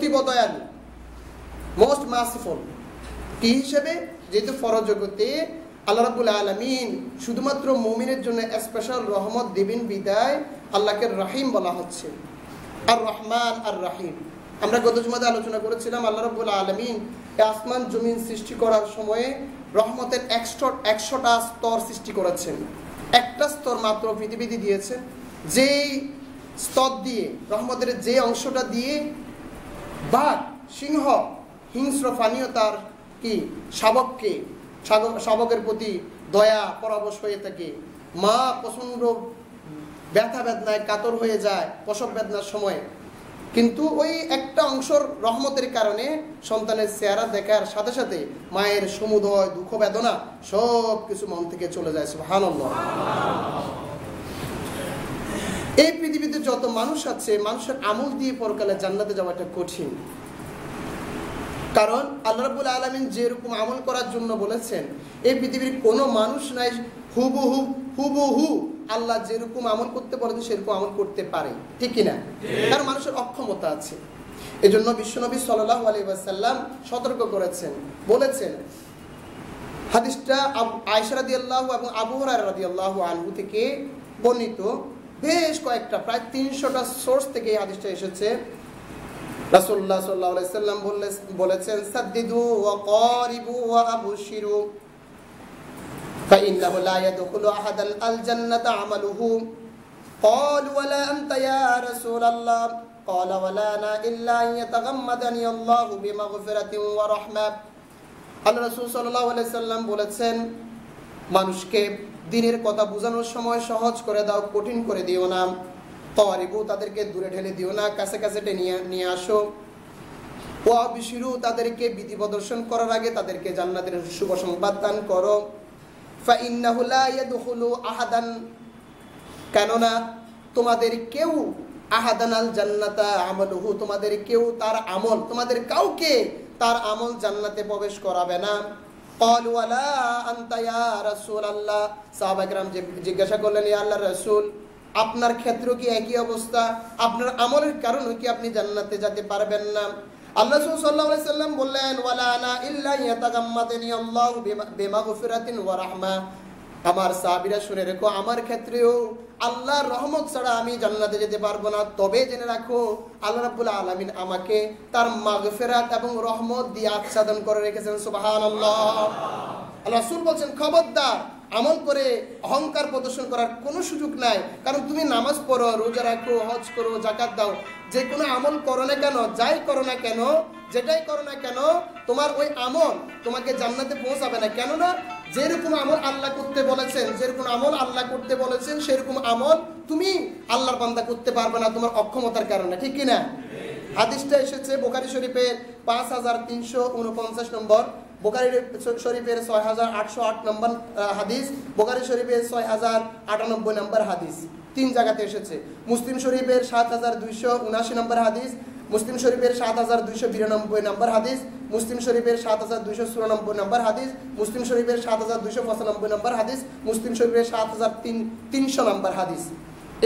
অতীব দয়ালু, most merciful. কি হিসেবে? যেহেতু ফরজ জগতে আল্লাহ রাব্বুল আলামিন শুধুমাত্র মুমিনের জন্য স্পেশাল রহমত দেবেন বিদায় আল্লাহকে রহিম বলা হচ্ছে, আর রহমান আর রাহিম। আমরা গত জুমাতে আলোচনা করেছিলাম আল্লাহ রাব্বুল আলামিন আসমান জমিন সৃষ্টি করার সময়ে রহমতের 100টা স্তর সৃষ্টি করেছেন। একটা স্তর মাত্র পৃথিবীতে দিয়েছেন, যেই স্তর দিয়ে রহমতের যে অংশটা দিয়ে বাঘ, সিংহ, হিংস্র প্রাণীও তার কি শাবকের প্রতি দয়া পরবশ হয়ে থাকে। মা প্রচন্ড ব্যথা বেদনায় কাতর হয়ে যায় প্রসব বেদনার সময়, কিন্তু ওই একটা অংশর রহমতের কারণে সন্তানের চেহারা দেখার সাথে সাথে মায়ের সমুদয় দুঃখ বেদনা সব কিছু মন থেকে চলে যায়। সুবহানাল্লাহ। এই পৃথিবীতে যত মানুষ আছে, মানুষের আমল দিয়ে পরকালে জান্নাতে যাওয়াটা কঠিন। কারণ আল্লাহ রাব্বুল আলামিন যেরকম আমল করার জন্য বলেছেন, এই পৃথিবীর কোনো মানুষ নাই হুবহু আল্লাহ যেরকম আমল করতে বলেছেন সেরকম আমল করতে পারে, ঠিক কিনা? কারণ মানুষের অক্ষমতা আছে। এই জন্য বিশ্বনবী সাল্লাল্লাহু আলাইহি ওয়াসাল্লাম সতর্ক করেছেন, বলেছেন, হাদিসটা আয়েশা রাদিয়াল্লাহু এবং আবু হুরায়রা রাদিয়াল্লাহু আনহু থেকে বর্ণিত, বেশ কয়েকটা প্রায় 300টা সোর্স থেকে এই হাদিসটা এসেছে। রাসূলুল্লাহ সাল্লাল্লাহু আলাইহি ওয়াসাল্লাম বলেছেন, সাদ্দিদু ওয়া কারিবু ওয়া আবশিরু فإنه لا يدخل أحد الجنة عمله قال ولا أنت يا رسول الله قال ولا أنا إلا أن يتغمدني الله بمغفرة ورحمة। আল্লাহ রাসূল সাল্লাল্লাহু আলাইহি ওয়াসাল্লাম বলেছেন, মানুষকে দ্বীনের কথা বোঝানোর সময় সহজ করে দাও, কঠিন করে দিও না। কারিবু, তাদেরকে দূরে ঠেলে দিও না, কাছে কাছে নিয়ে আসো। ওয়া আবশিরু, তাদেরকে বিধি প্রদর্শন করার আগে তাদেরকে জান্নাতের শুভ সংবাদ দান করো। فإنه لا يدخل أحدا, কেননা তোমাদের কেউ আহাদানাল জান্নাতা আমালুহু, তোমাদের কেউ তার আমল, তোমাদের কাউকে তার আমল জান্নাতে প্রবেশ করাবে না। ক্বালু ওয়ালা আনতা ইয়া রাসূলুল্লাহ, সাহাবা کرام জিজ্ঞাসা করলেন, ইয়া আল্লাহর রাসূল, আপনার ক্ষেত্রেও কি একই অবস্থা? আপনার আমলের কারণে কি আপনি জান্নাতে যেতে পারবেন না? আল্লাহ সাল্লাল্লাহু আলাইহি সাল্লাম বললেন, ওয়ালা আনা ইল্লা ইয়াতাগাম্মাদানি আল্লাহু বিমাগফিরাতিন ওয়া রাহমা। আমার সাহাবীরা শুনে রেখো, আমার ক্ষেত্রেও আল্লাহর রহমত ছাড়া আমি জান্নাতে যেতে পারবো না। তবে জেনে রাখো, আল্লাহ রাব্বুল আলামিন আমাকে তার মাগফিরাত এবং রহমত দিয়ে আচ্ছাদন করে রেখেছেন। সুবহানাল্লাহ। আল্লাহ রাসূল বলছেন, খবরদার, আমল করে অহংকার প্রদর্শন করার কোনো সুযোগ নাই। কারণ তুমি নামাজ পড়ো, রোজা রাখো, হজ করো, যাকাত দাও, যে কোনো আমল করো না কেন, যাই করো না কেন, যেটাই করো না কেন, তোমার ওই আমল তোমাকে জান্নাতে পৌঁছাবে না। কেননা যেরকম আমল আল্লাহ করতে বলেছেন, যেরকম আমল আল্লাহ করতে বলেছেন সেরকম আমল তুমি আল্লাহর বান্দা করতে পারবে না তোমার অক্ষমতার কারণে, ঠিক কিনা? হাদিসটা এসেছে বুখারী শরীফের 5349 নম্বর, বুখারী শরীফের 6808 নম্বর হাদিস, বুখারী শরীফের 6098 নম্বর হাদিস, 3 জায়গাতে এসেছে। মুসলিম শরীফের 7279 নম্বর হাদিস, মুসলিম শরীফের 7292 নম্বর হাদিস, মুসলিম শরীফের 7294 নম্বর হাদিস, মুসলিম শরীফের 7295 নম্বর হাদিস, মুসলিম শরীফের 7300 নম্বর হাদিস।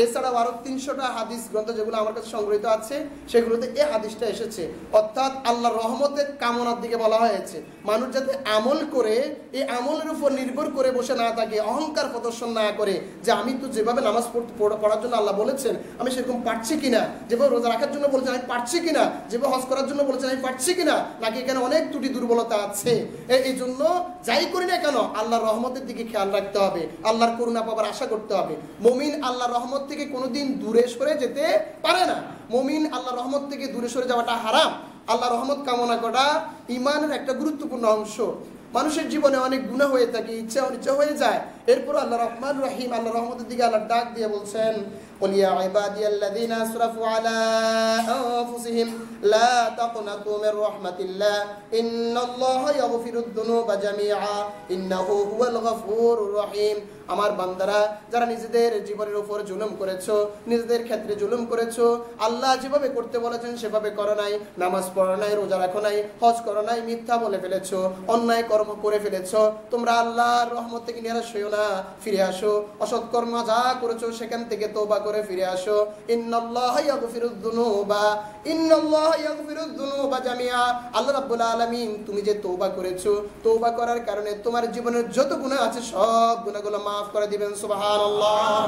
এছাড়াও আরো 300টা হাদিস গ্রন্থ যেগুলো আমার কাছে সংগৃহীত আছে সেগুলোতে এই হাদিসটা এসেছে। অর্থাৎ আল্লাহর রহমতের কামনার দিকে বলা হয়েছে, মানুষ যাতে আমল করে এই আমলের উপর নির্ভর করে বসে না থাকে, অহংকার প্রদর্শন না করে যে আমি তো যেভাবে নামাজ পড়ার জন্য আল্লাহ বলেছেন আমি সেরকম পারছি কিনা, যেভাবে রোজা রাখার জন্য বলেছেন আমি পারছি কিনা, যেভাবে হজ করার জন্য বলেছেন আমি পারছি কিনা, নাকি এখানে অনেক ত্রুটি দুর্বলতা আছে। এই জন্য যাই করি না কেন আল্লাহর রহমতের দিকে খেয়াল রাখতে হবে, আল্লাহর করুণা পাবার আশা করতে হবে। মুমিন আল্লাহর রহমত থেকে কোনোদিন দূরে সরে যেতে পারে না। মুমিন আল্লাহর রহমত থেকে দূরে সরে যাওয়াটা হারাম। আল্লাহর রহমত কামনা করা ঈমানের একটা গুরুত্বপূর্ণ অংশ। মানুষের জীবনে অনেক গুনাহ হয়ে থাকে, ইচ্ছা অনিচ্ছা হয়ে যায়, এরপর আল্লাহ রহমান রহিম আল্লাহর রহমতের দিকে আল্লাহ ডাক দিয়ে বলছেন, قل يا عبادي الذين اسرفوا على انفسهم لا تقنطوا من رحمة الله ان الله يغفر الذنوب جميعا انه هو الغفور الرحيم। আমার বান্দারা যারা নিজেদের জীবনের উপর জুলুম করেছো, নিজেদের ক্ষেত্রে জুলুম করেছো, আল্লাহ যেভাবে করতে বলেছেন সেভাবে করো নাই, নামাজ পড়ো নাই, রোজা রাখো নাই, হজ করো নাই, মিথ্যা বলে ফেলেছো, অন্যায় কর্ম করে ফেলেছো, তোমরা আল্লাহর রহমত থেকে নিরাশ হইও না, ফিরে আসো। অসৎকর্ম যা করেছো সেখান থেকে তওবা করে ফিরে আসো। ইন্নাল্লাহা ইয়াগফিরুয যুনুবা জামিআ। আল্লাহ রাব্বুল আলামিন তুমি যে তওবা করেছো, তওবা করার কারণে তোমার জীবনের যত গুনাহ আছে সব গুনাহগুলো maaf করে দিবেন। সুবহানাল্লাহ।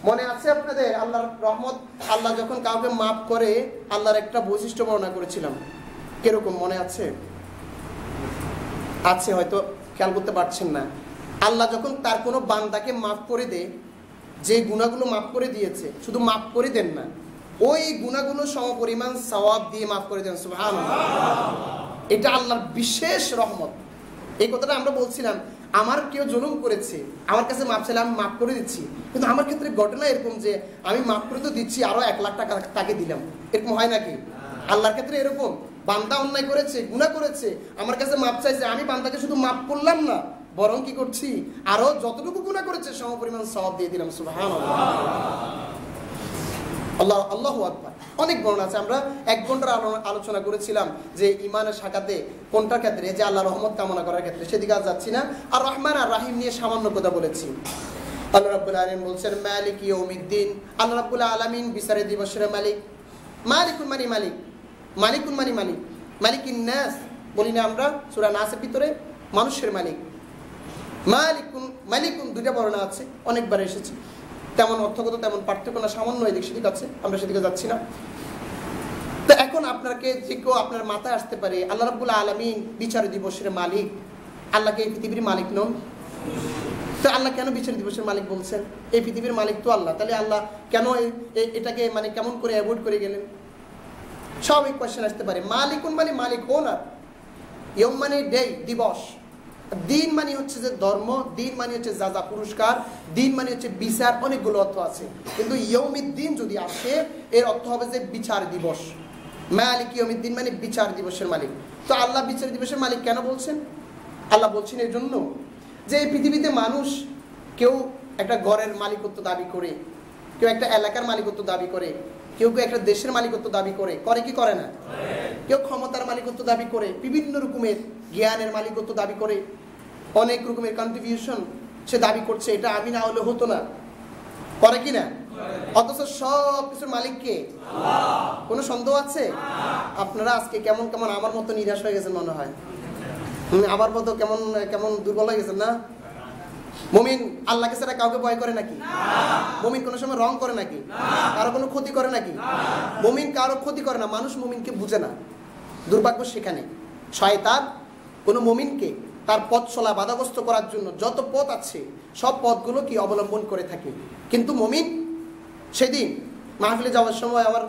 মনে আছে আপনাদের আল্লাহর রহমত, আল্লাহ যখন কাউকে maaf করে আল্লাহর একটা বৈশিষ্ট্য বর্ণনা করেছিলাম, কিরকম মনে আছে? আছে, হয়তো খেয়াল করতে পারছেন না। আল্লাহ যখন তার কোনো বান্দাকে মাফ করে দেয়, যে গুনাহগুলো মাফ করে দিয়েছে, শুধু মাফ করে দেন না, ওই গুনাহগুলো সমপরিমাণ সওয়াব দিয়ে মাফ করে দেন। সুবহানাল্লাহ। এটা আল্লাহর বিশেষ রহমত। এই কথাটা আমরা বলছিলাম, আমার কেউ জুলুম করেছে, আমার কাছে মাফ চাইলে আমি মাফ করে দিচ্ছি, কিন্তু আমার ক্ষেত্রে ঘটনা এরকম যে আমি মাফ করে তো দিচ্ছি, আরো 1 লাখ টাকা তাকে দিলাম, এরকম হয় নাকি? আল্লাহর ক্ষেত্রে এরকম, বান্দা অন্যায় করেছে, গুনাহ করেছে, আমার কাছে মাফ চাইছে, আমি বান্দাকে শুধু মাফ করলাম না, বরং কি করছি, আরো যতটুকু গুনাহ করেছে সমপরিমাণ সওয়াব দিয়ে দিলাম। সুবহানাল্লাহ। আল্লাহু আকবার। অনেক বর্ণনা আছে, আমরা 1 ঘন্টার আলোচনা করেছিলাম যে ইমানের শাখাতে কোনটার ক্ষেত্রে, যে আল্লাহর রহমত কামনা করার ক্ষেত্রে, সেদিকে আজ যাচ্ছি না। আর রহমান আর রাহিম নিয়ে সামান্য কথা বলেছি। আল্লাহ রাব্বুল আলামিন বলছেন মালিক ইয়াউমিদ্দিন। আল্লাহ রাব্বুল আলামিন বিচারের দিবসের মালিক। মালিকুন মানে মালিক, মালিকুন মানে মালিক, মালিকিন নাস বলি না আমরা সূরা নাসের ভিতরে, মানুষের মালিক। মালিকুন, মালিকুন দুইটা বর্ণনা আছে, অনেকবার এসেছে, তেমন অর্থগত তেমন পার্থক্য না, সামান্য এদিক সেদিক আছে, আমরা সেদিকে যাচ্ছি না। তো এখন আপনাকে যে কেউ আপনার মাথায় আসতে পারে আল্লাহ রাব্বুল আলামিন বিচার দিবসের মালিক, আল্লাহকে এই পৃথিবীর মালিক নন? তো আল্লাহ কেন বিচার দিবসের মালিক বলছেন? এই পৃথিবীর মালিক তো আল্লাহ, তাহলে আল্লাহ কেন এটাকে মানে কেমন করে অ্যাভয়েড করে গেলেন? স্বাভাবিক কোয়েশ্চেন আসতে পারে। মালিকুন মানে মালিক ওনার, ইয়ম মানে ডে, দিবস, দিন মানে হচ্ছে যে ধর্ম, দিন মানে হচ্ছে যাজা পুরস্কার, দিন মানে হচ্ছে বিচার, অনেকগুলো অর্থ আছে, কিন্তু ইয়ৌমিদ্দিন যদি আসে এর অর্থ হবে যে বিচার দিবস। মালিক ইয়ৌমিদ্দিন মানে বিচার দিবসের মালিক। তো আল্লাহ বিচার দিবসের মালিক কেন বলছেন? আল্লাহ বলছেন এর জন্য যে এই পৃথিবীতে মানুষ কেউ একটা ঘরের মালিকত্ব দাবি করে, কেউ একটা এলাকার মালিকত্ব দাবি করে, কেউ কেউ একটা দেশের মালিকত্ব দাবি করে, করে কি করে না? কেউ ক্ষমতার মালিকত্ব দাবি করে, বিভিন্ন রকমের জ্ঞানের মালিকত্ব দাবি করে, অনেক রকমের কন্ট্রিবিউশন সে দাবি করছে, এটা আমি না হলে হতো না, করে কি না? অথচ সব কিছুর মালিক কে? আল্লাহ। কোনো সন্দেহ আছে? আপনারা আজকে কেমন কেমন আমার মতো নিরাশ হয়ে গেছেন মনে হয়, আমার মতো কেমন কেমন দুর্বল হয়ে গেছেন না? মুমিন আল্লাহকে ছাড়া কাউকে ভয় করে নাকি? মুমিন কোনো সময় রং করে নাকি? কারো কোনো ক্ষতি করে নাকি? মুমিন কারো ক্ষতি করে না, মানুষ মুমিনকে বুঝে না। দুর্ভাগ্য সেখানে, শয়তান কোনো মুমিনকে তার পথ চলা বাধাগ্রস্ত করার জন্য যত পথ আছে সব পথগুলো কি অবলম্বন করে থাকে, কিন্তু মুমিন। সেদিন মাহফিলে যাওয়ার সময় আমার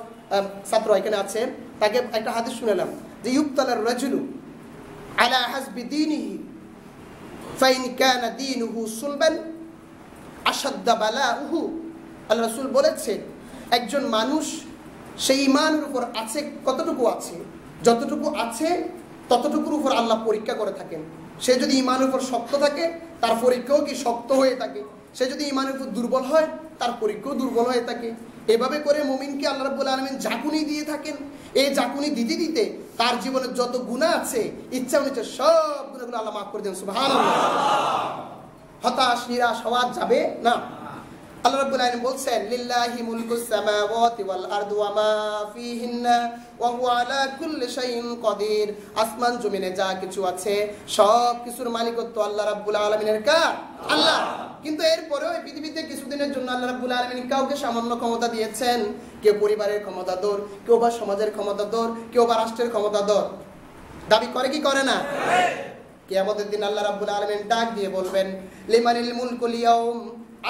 ছাত্র এখানে আছে, তাকে একটা হাদিস শুনালাম যে ইউবতালার রাজুলু আলা হাসবি দীনিহি ফাইন কানা দীনুহু সুলবান আশাদ্দা বালাউহু। আল্লাহ রাসূল বলেছেন একজন মানুষ সেই ঈমানের উপর আছে, কতটুকু আছে, যতটুকু আছে ততটুকুর উপর আল্লাহ পরীক্ষা করে থাকেন। সে যদি ঈমানের উপর শক্ত থাকে তার পরীক্ষাও কি শক্ত হয়ে থাকে, সে যদি ঈমানের উপর দুর্বল হয় তার পরীক্ষাও দুর্বল হয়ে থাকে। এভাবে করে মুমিনকে আল্লাহ রাব্বুল আলামিন জাকুনি দিয়ে থাকেন। এই জাকুনি দিতে দিতে তার জীবনের যত গুনাহ আছে, ইচ্ছা অনুযায়ী সব গুনাহগুলো আল্লাহ মাফ করে দেন। সুবহানাল্লাহ। হতাশ নিরাশ হওয়া যাবে না। আল্লাহ রাব্বুল আলামিন বলছেন লিল্লাহি মুলকুস সামাওয়াতি ওয়াল আরদি ওয়া মা ফিহিন্না ওয়া হুয়া আলা কুল্লি শাইইন কাদির। আসমান জমিনে যা কিছু আছে সব কিছুর মালিকত্ব আল্লাহ রাব্বুল আলামিনের কার? আল্লাহ। কিন্তু এরপরেও এই পৃথিবীতে কিছুদিনের জন্য আল্লাহ রাব্বুল আলামিন কাউকে সামান্য ক্ষমতা দিয়েছেন, কেউ পরিবারের ক্ষমতাধর, কেউ বা সমাজের ক্ষমতাধর, কেউ বা রাষ্ট্রের ক্ষমতাধর। দাবি করে কি করে না? কিয়ামতের দিন আল্লাহ রাব্বুল আলামিন ডাক দিয়ে বলবেন লিমানিল মুলকুল ইয়াউম,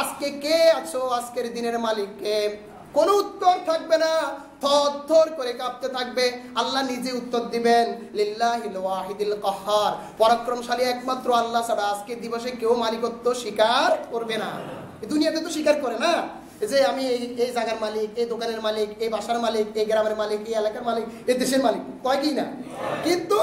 আজকে কে আছো, আজকের দিনের মালিক কে? কোনো উত্তর থাকবে না, থরথর করে কাঁপতে থাকবে। আল্লাহ নিজে উত্তর দিবেন লিল্লাহিল ওয়াহিদিল কাহ্হার, পরাক্রমশালী একমাত্র আল্লাহ ছাড়া আজকে দিবসে কেউ মালিকত্ব স্বীকার করবে না। এই দুনিয়াতে তো স্বীকার করে না যে আমি এই জায়গার মালিক, এই দোকানের মালিক, এই বাসার মালিক, এই গ্রামের মালিক, এই এলাকার মালিক, এই দেশের মালিক, কয় কি না? কিন্তু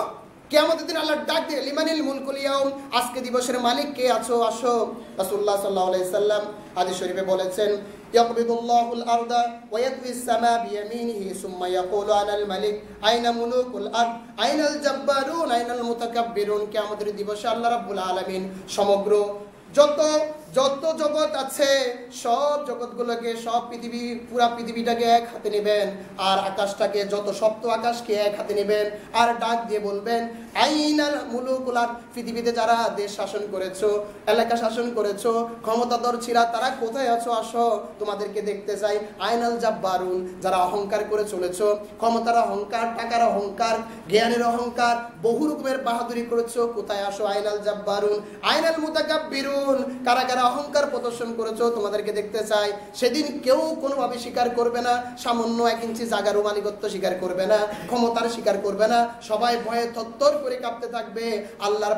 কিয়ামতের দিন আল্লাহ ডাক দিয়ে লিমানিল মুলকুল ইয়াউম, আজকে দিবসের মালিক কে আছো, আসো। রাসূলুল্লাহ সাল্লাল্লাহু আলাইহি সাল্লাম হাদিস শরীফে বলেছেন ইয়াকবিদুল্লাহুল আরদা ওয়া ইয়াতউইস সামা বিয়ামিনিহি সুম্মা ইয়াকুলু আনাল মালিক আইনা মুলুকুল আরদ আইনাল জাব্বারুন আইনাল মুতাকাব্বিরুন। কিয়ামতের দিবসে আল্লাহ রাব্বুল আলামিন সমগ্র যত যত জগৎ আছে সব জগৎগুলোকে, সব পৃথিবী, পুরা পৃথিবীটাকে এক হাতে নেবেন, আর আকাশটাকে, যত সপ্ত আকাশকে এক হাতে নেবেন, আর ডাক দিয়ে বলবেন আইনাল মুলুকুলার, পৃথিবীতে যারা দেশ শাসন করেছো, এলাকা শাসন করেছো, ক্ষমতাধর ছিলা, তারা কোথায় আছো? আসো, তোমাদেরকে দেখতে চাই। আইনাল জাব্বারুন, যারা অহংকার করে চলেছো, ক্ষমতার অহংকার, টাকার অহংকার, জ্ঞানের অহংকার, বহু রকমের বাহাদুরি করেছো, কোথায় আসো? আইনাল জাব্বারুন। আইনাল মুতাকাব্বিরুন, কারা কারা অহংকার প্রদর্শন করেছো, তোমাদেরকে দেখতে চাই। সেদিন কেউ কোনোভাবে স্বীকার করবে না, সামান্য 1 ইঞ্চি জায়গারও মালিকত্ব স্বীকার করবে না, ক্ষমতার স্বীকার করবে না, সবাই ভয়ে থরথর করে কাঁপতে থাকবে। আল্লাহর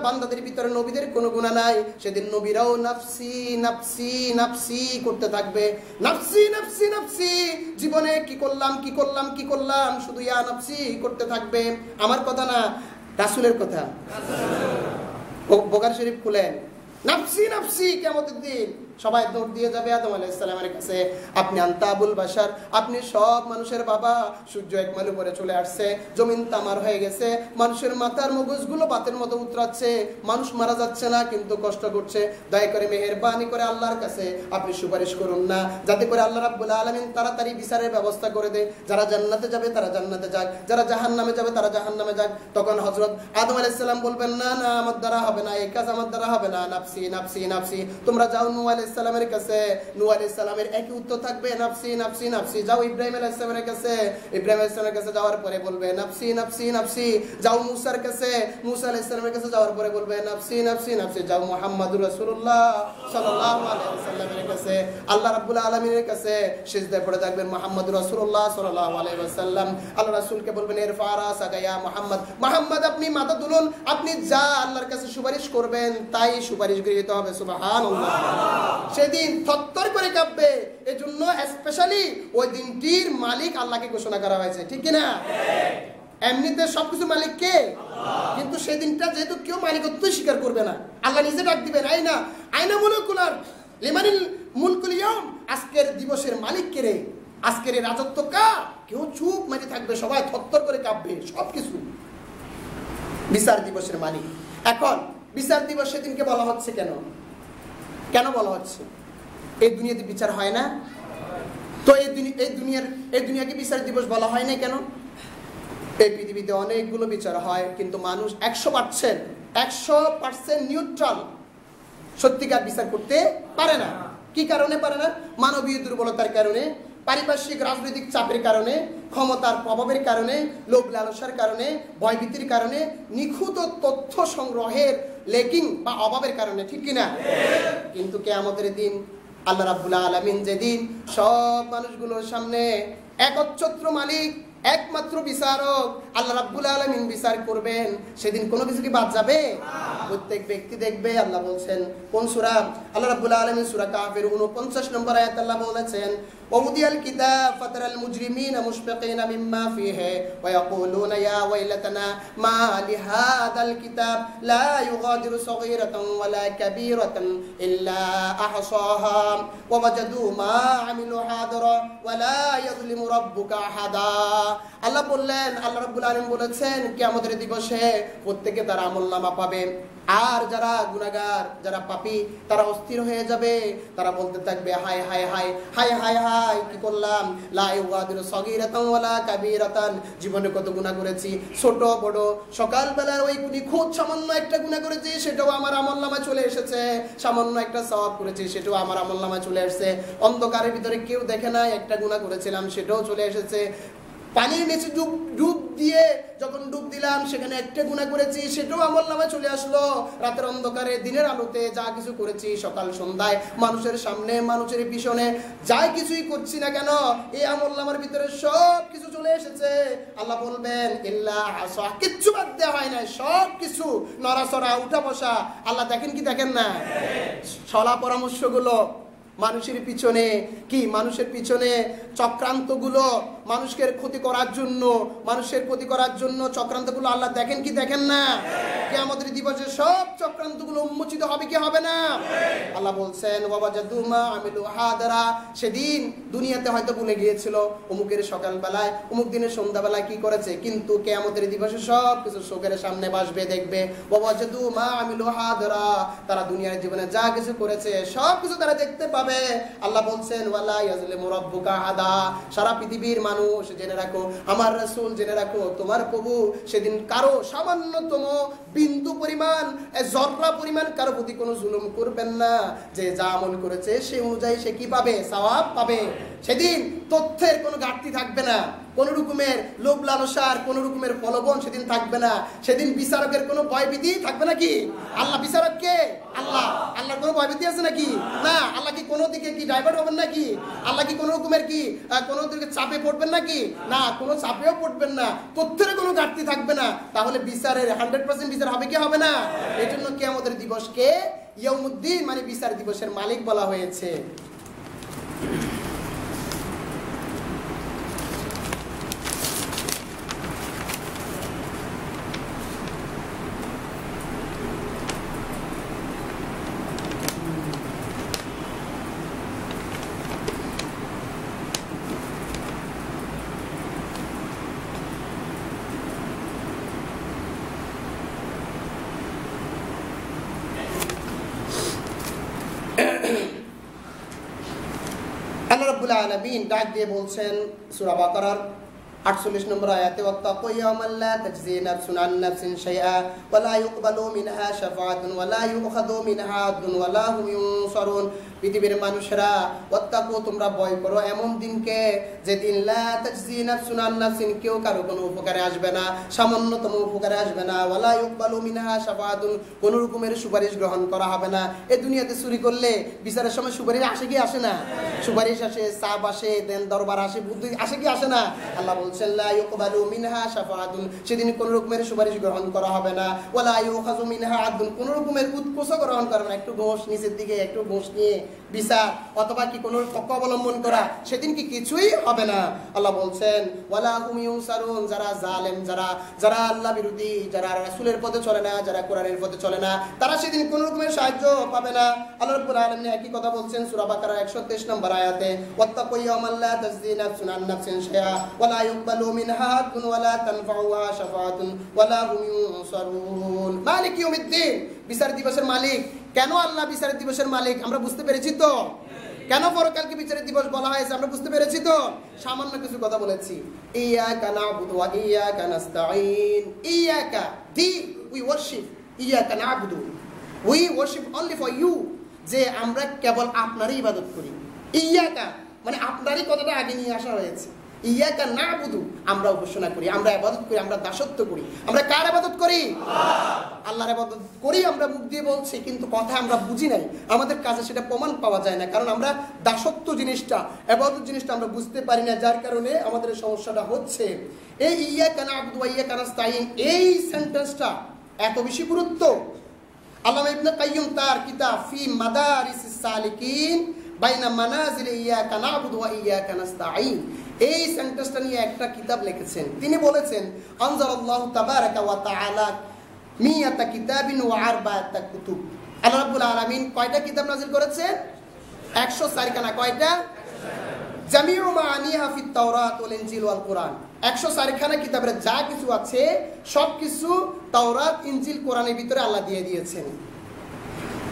বান্দাদের ভিতরে নবীদের কোনো গুনাহ নাই। সেদিন নবীরাও নাফসি নাফসি নাফসি করতে থাকবে, নাফসি নাফসি নাফসি, জীবনে কি করলাম শুধু ইয়া নাফসি করতে থাকবে। আমার কথা না, রাসূলের কথা। বুখারী শরীফ খুলেন, নাফসি নাফসি, কিয়ামতের দিন সবাই দৌড় দিয়ে যাবে আদম আলাইহিস সালামের কাছে। আপনি আনতা আবুল বাশার, আপনি সব মানুষের বাবা। সূর্য একমাল উপরে চলে আসছে, জমিন তামার হয়ে গেছে, মানুষের মাথার মগজগুলো বাতের মতো উতরাচ্ছে, মানুষ মারা যাচ্ছে না কিন্তু কষ্ট করছে। দয়া করে মেহেরবানি করে আল্লাহর কাছে আপনি সুপারিশ করুন না, যাতে করে আল্লাহ রাব্বুল আলামিন তাড়াতাড়ি বিচারের ব্যবস্থা করে দেয়। যারা জান্নাতে যাবে তারা জান্নাতে যাক, যারা জাহান্নামে যাবে তারা জাহান্নামে যাক। তখন হযরত আদম আলাইহিস সালাম বলবেন, না না, আমার দ্বারা হবে না, এই কাজ আমার দ্বারা হবে না, নাফসি নাফসি নাফসি। তোমরা যাও নূহ আলাইহিস সালামের কাছে, নূহ আলাইহিস সালামের একই উত্তর থাকবে, নাফসি নাফসি নাফসি। যাও ইব্রাহিম আলাইহিস সালামের কাছে, ইব্রাহিম আলাইহিস সালামের কাছে যাওয়ার পরে বলবে নাফসি নাফসি নাফসি। যাও মূসার কাছে, মূসা আলাইহিস সালামের কাছে যাওয়ার পরে বলবে নাফসি নাফসি নাফসি। যাও মুহাম্মদুর রাসূলুল্লাহ সাল্লাল্লাহু আলাইহি ওয়াসাল্লামের কাছে, আল্লাহ রাব্বুল আলামিনের কাছে সিজদায় পড়ে থাকবেন মুহাম্মদুর রাসূলুল্লাহ সাল্লাল্লাহু আলাইহি ওয়াসাল্লাম। আল্লাহ রাসূলকে বলবেন ইরফা রাসাকা ইয়া মুহাম্মদ, মুহাম্মদ আপনি মাথা তুলুন, আপনি যা আল্লাহর কাছে সুপারিশ করবেন তাই সুপারিশ গৃহীত হবে। সুবহানাল্লাহ। সেদিন থরথর করে কাঁপবে। এজন্য স্পেশালি ওই দিনটির মালিক আল্লাহকে ঘোষণা করা হয়েছে, ঠিক কি না? এমনিতে সবকিছু মালিক কে? আল্লাহ। কিন্তু সেদিনটা যেহেতু কেউ মালিকত্ব স্বীকার করবে না, আল্লাহ নিজে ডাক দিবেন, আইনা মুলকুলার লিমানিল মুলকুল ইয়াউম, আজকের দিবসের মালিক কে রে? আজকের রাজত্ব কার? কেউ চুপ মেরে থাকবে, সবাই থরথর করে কাঁপবে। সবকিছু বিচার দিবসের মালিক। এখন বিচার দিবস সেদিনকে বলা হচ্ছে কেন বলা হচ্ছে? এই দুনিয়াতে বিচার হয় না তো? এই দুনিয়াকে বিচার দিবস বলা হয় না কেন? এই পৃথিবীতে অনেকগুলো বিচার হয়, কিন্তু মানুষ 100% নিউট্রাল, সত্যিকার বিচার করতে পারে না। কি কারণে পারে না? মানবীয় দুর্বলতার কারণে, পারিপার্শ্বিক রাজনৈতিক চাপের কারণে, ক্ষমতার প্রভাবের কারণে, লোভ লালসার কারণে, ভয়ভীতির কারণে, নিখুঁত তথ্য সংগ্রহের লেকিং বা অভাবের কারণে, ঠিক কিনা? কিন্তু কিয়ামতের দিন আল্লাহ রাব্বুল আলামিন যেদিন সব মানুষগুলোর সামনে একচ্ছত্র মালিক, একমাত্র বিচারক আল্লাহ রাব্বুল আলামিন বিচার করবেন, সেদিন কোনো কিছু কি বাদ যাবে? প্রত্যেক ব্যক্তি দেখবে। আল্লাহ বলছেন কোন সূরা? আল্লাহ রাব্বুল আলামিন সূরা কাফির 49 নম্বর আয়াত আল্লাহ বলেছেন, ওয়াউদিয়াল কিতাব ফাতারাল মুজরিমিনা মুশফিকিনা মিম্মা ফিহি ওয়া ইয়াকুলুনা ইয়া ওয়াইলাতানা মা লিহাদাল কিতাব লা ইউগাদিরু সগীরাতান ওয়ালা কাবীরাতান ইল্লা আহসাহা ওয়া ওয়াজাদু মা আমিলু হাদিরা ওয়ালা ইয়াযলিমু রাব্বুকা আহাদা। আল্লাহ বললেন, আল্লাহ রাব্বুল আলামিন বলেছেন কিয়ামতের দিবসে প্রত্যেকে তার আমলনামা পাবে, আর যারা গুনাহগার, যারা পাপী, তারা অস্থির হয়ে যাবে। তারা বলতে থাকবে হায় হায় হায় হায় হায় হায়, কি করলাম? লা ইউগাদিরু সগীরাতান ওয়ালা কাবীরাতান, জীবনে কত গুনাহ করেছি, ছোট বড়। সকালবেলার ওই নিখুঁত সামান্য একটা গুনাহ করেছি, সেটাও আমার আমলনামায় চলে এসেছে। সামান্য একটা সওয়াব করেছি, সেটাও আমার আমলনামায় চলে এসেছে। অন্ধকারের ভিতরে কেউ দেখে নাই, একটা গুনাহ করেছিলাম, সেটাও চলে এসেছে। পানির নিচে ডুব দিয়ে যখন ডুব দিলাম, সেখানে একটা গুনাহ করেছি, সেটাও আমলনামায় চলে আসলো। রাতের অন্ধকারে দিনের আলোতে যা কিছু করেছি, সকাল সন্ধ্যায় মানুষের সামনে, মানুষের পিছনে, যাই কিছুই করছি না কেন, এই আমলনামার ভিতরে সব কিছু চলে এসেছে। আল্লাহ বলবেন ইল্লা আহসাহা, কিচ্ছু বাদ দেওয়া হয় না, সব কিছু নড়াচড়া, উঠা বসা আল্লাহ দেখেন কি দেখেন না? সলা পরামর্শগুলো মানুষের পিছনে কি, মানুষের পিছনে চক্রান্তগুলো, মানুষের ক্ষতি করার জন্য চক্রান্তগুলো আল্লাহ দেখেন কি দেখেন না? কিয়ামতের দিবসে সব চক্রান্তগুলো উন্মোচিত হবে কি হবে না? আল্লাহ বলছেন ওয়াজাদু মা আমিলু হাদারা, সেদিন দুনিয়াতে হয়তো ভুলে গিয়েছিল অমুকের সকালবেলায় অমুক দিনের সন্ধ্যাবেলায় কি করেছে, কিন্তু কিয়ামতের দিবসে সব কিছু চোখের সামনে ভাসবে, দেখবে ওয়াজাদু মা আমিলু হাদারা, তারা দুনিয়ার জীবনে যা কিছু করেছে সব কিছু তারা দেখতে পাবে। আল্লাহ বলছেন ওয়ালা ইয়াজলিমু রাব্বুকা আহাদা, সারা পৃথিবীর মানুষ জেনে রাখো, আমার রাসূল জেনে রাখো, তোমার প্রভু সেদিন কারো সামান্যতম বিন্দু পরিমাণ জররা পরিমাণ কারো প্রতি কোনো জুলুম করবেন না। যে যা আমল করেছে সেই অনুযায়ী সে কি পাবে? সওয়াব পাবে। সেদিন তথ্যের কোনো ঘাটতি থাকবে না, কোন রকমের লোভ লালসার কোন রকমের প্রলোভন সেদিন থাকবে না। সেদিন বিচারকের কোনো ভয়ভীতি থাকবে নাকি? আল্লাহ বিচারক কে? আল্লাহ। আল্লাহর কোনো ভয়ভীতি আছে নাকি? না। আল্লাহ কি কোনো দিকে কি ডাইভার্ট হবেন নাকি? আল্লাহ কি কোনো রকমের কি কোনো দিকে চাপে পড়বেন নাকি? না, কোনো চাপেও পড়বেন না, তথ্যের কোনো ঘাটতি থাকবে না। তাহলে বিচারের 100% বিচার হবে কি হবে না? এই জন্য কিয়ামতের দিবসকে ইয়াউমুদ্দিন মানে বিচার দিবসের মালিক বলা হয়েছে। আল্লাহ রাব্বুল আলামিন ডাক দিয়ে বলছেন সূরা বাকারার 48 নম্বর আয়াতে ওয়াত্তাকু ইয়াওমান লা তাজজি নাফসুন আন নাফসিন শাইআ ওয়া লা ইউকবালু মিনহা শাফাআতুন ওয়া লা ইউখাযু মিনহা আদলুন ওয়া লা হুম ইউনসারুন। পৃথিবীর মানুষেরা ওয়াত্তাকু তোমরা ভয় করো এমন দিনকে যেদিন লা তাজজি নাফসুন আন নাফসিন, কেউ কারো কোনো উপকারে আসবে না, সামান্যতম উপকারে আসবে না। ওয়া লা ইউকবালু মিনহা শাফাআতুন, কোনো রকমের সুপারিশ গ্রহণ করা হবে না। এই দুনিয়াতে চুরি করলে বিচারের সময় সুপারিশ আসে কি আসে না? সুপারিশ আসে, সাব আসে, দেন দরবার আসে, বুদ্ধি আসে কি আসে না? আল্লাহ বলছেন লা ইউকবালু মিনহা শাফাআতুন, সেদিন কোনো রকমের সুপারিশ গ্রহণ করা হবে না। ওয়া লা ইউখাযু মিনহা আদলুন, কোনো রকমের উৎকোচ গ্রহণ করা না, একটু ঘোষ নিচের দিকে একটু ঘোষ নিয়ে বিচার অথবা কি কোনো পক্ষ অবলম্বন করা, সেদিন কি কিছুই হবে না। আল্লাহ বলছেন ওয়ালা হুম ইউনসারুন, যারা জালেম, যারা আল্লাহ বিরোধী, যারা রাসূলের পথে চলে না, যারা কোরআনের পথে চলে না, তারা সেদিন কোনো রকমের সাহায্য পাবে না। আল্লাহ রাব্বুল আলামিন একই কথা বলছেন সূরা বাকারা 123 নম্বর আয়াতে ওয়াত্তাকু ইয়াওমান লা তাজজি নাফসুন আন নাফসিন শাইআ ওয়া লা ইউকবালু মিনহা আদলুন ওয়া লা তানফাউহা শাফাআতুন ওয়া লা হুম ইউনসারুন। মালিক ইয়াউমিদ্দিন, বিচার দিবসের মালিক। কেন আল্লাহ বিচারের দিবসের মালিক আমরা বুঝতে পেরেছি তো? কেন পরকালকে বিচারের দিবস বলা হয়েছে আমরা বুঝতে পেরেছি তো? সামান্য কিছু কথা বলেছি। ইয়াকা না'বুদু ওয়া ইয়াকা নাস্তাঈন। ইয়াকা দি উই ওয়ারশিপ, ইয়াকা না'বুদু we worship only for you, যে আমরা কেবল আপনারই ইবাদত করি। ইয়াকা মানে আপনারই কথাটা আগে নিয়ে আসা হয়েছে। ইয়াকা না'বুদু আমরা উপাসনা করি, আমরা ইবাদত করি, আমরা দাসত্ব করি। আমরা কার ইবাদত করি? আল্লাহর ইবাদত করি। আমরা মুখ দিয়ে বলছি কিন্তু কথা আমরা বুঝি নাই, আমাদের কাছে সেটা প্রমাণ পাওয়া যায় না, কারণ আমরা দাসত্ব জিনিসটা, ইবাদত জিনিসটা আমরা বুঝতে পারি না, যার কারণে আমাদের সমস্যাটা হচ্ছে। এই ইয়াকা না'বুদু ওয়া ইয়াকা নাস্তাঈন এই সেন্টেন্সটা এত বেশি গুরুত্ব। আল্লামা ইবনে কাইয়্যিম তার কিতাব ফি মাদারিসিস সালিকিন বাইনা মানাজিল ইয়াকা না'বুদু ওয়া ইয়াকা নাস্তাঈন এই সেন্টেন্সটা নিয়ে একটা কিতাব লিখেছেন। তিনি বলেছেন আনজালাল্লাহু তাবারাকা ওয়া তাআলা মিয়াতা কিতাবিন ওয়া আরবাআতা কুতুব। আল্লাহ রাব্বুল আলামিন কয়টা কিতাব নাযিল করেছেন? 104 খানা। কয়টা? জামিউ মাআনিহা ফিত তাওরাত ওয়াল ইনজিল ওয়াল কুরআন। 104 খানা কিতাবের যা কিছু আছে সব কিছু তাওরাত, ইনজিল, কোরআনের ভিতরে আল্লাহ দিয়ে দিয়েছেন।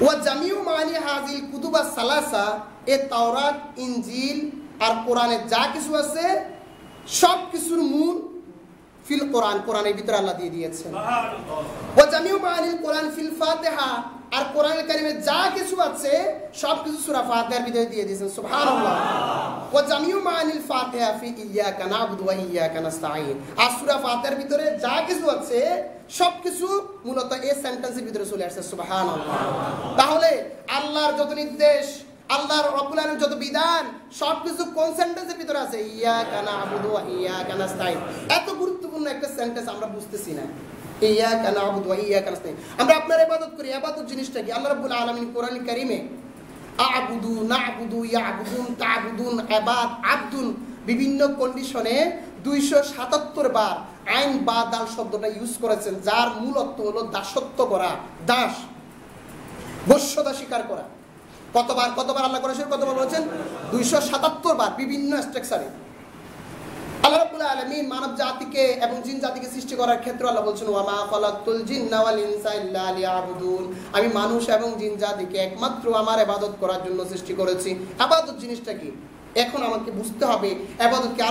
ওয়া জামিউ মাআনি হাযিল কুতুবাস সালাসা, এই তাওরাত, ইনজিল আর কোরআনে যা কিছু আছে সব কিছুর মূল ফিল কোরআন, কোরআনের ভিতরে আল্লাহ দিয়ে দিয়েছেন। ওয়া জামিউ মাআনিল কোরআন ফিল ফাতিহা, আর কোরআনুল কারীমে যা কিছু আছে সব কিছু সূরা ফাতিহার ভিতরে দিয়ে দিয়েছেন। সুবহানাল্লাহ। ওয়া জামিউ মাআনিল ফাতিহা ফি ইয়াকা না'বুদু ওয়া ইয়াকা নাস্তাঈন, আর সূরা ফাতিহার ভিতরে যা কিছু আছে সব কিছু মূলত এই সেন্টেন্সের ভিতরে চলে আসছে। সুবহানাল্লাহ। তাহলে আল্লাহর যত নির্দেশ, আল্লাহর রাব্বুল আলামিনের যত বিধান সবকিছু কোন সেন্টেন্সের ভিতরে আছে? ইয়াকা না'বুদু ওয়া ইয়াকা নাস্তাঈন। এত গুরুত্বপূর্ণ একটা সেন্টেন্স আমরা বুঝতেছি না। ইয়াকা না'বুদু ওয়া ইয়াকা নাস্তাঈন, আমরা আপনার ইবাদত করি। ইবাদত জিনিসটা কি? আল্লাহ রাব্বুল আলামিন কোরআন কারীমে আ'বুদু, না'বুদু, ইয়া'বুদুন, তা'বুদুন, ইবাদ, আব্দুন বিভিন্ন কন্ডিশনে 277 বার আইন বা দাল শব্দটা ইউজ করেছেন, যার মূল অর্থ হলো দাসত্ব করা, দাস, বশ্যতা স্বীকার করা। কতবার আল্লাহ কোরআনে কতবার বলেছেন? 277 বার বিভিন্ন স্ট্রাকচারে। আল্লাহ রাব্বুল আলামিন মানব জাতিকে এবং জিন জাতিকে সৃষ্টি করার ক্ষেত্রে আল্লাহ বলছেন, ওয়া মা খালাকতুল জিন্না ওয়াল ইনসা ইল্লা লিয়াবুদুন, আমি মানুষ এবং জিন জাতিকে একমাত্র আমার ইবাদত করার জন্য সৃষ্টি করেছি। ইবাদত জিনিসটা কি এখন আমাকে বুঝতে হবে। ইবাদত কি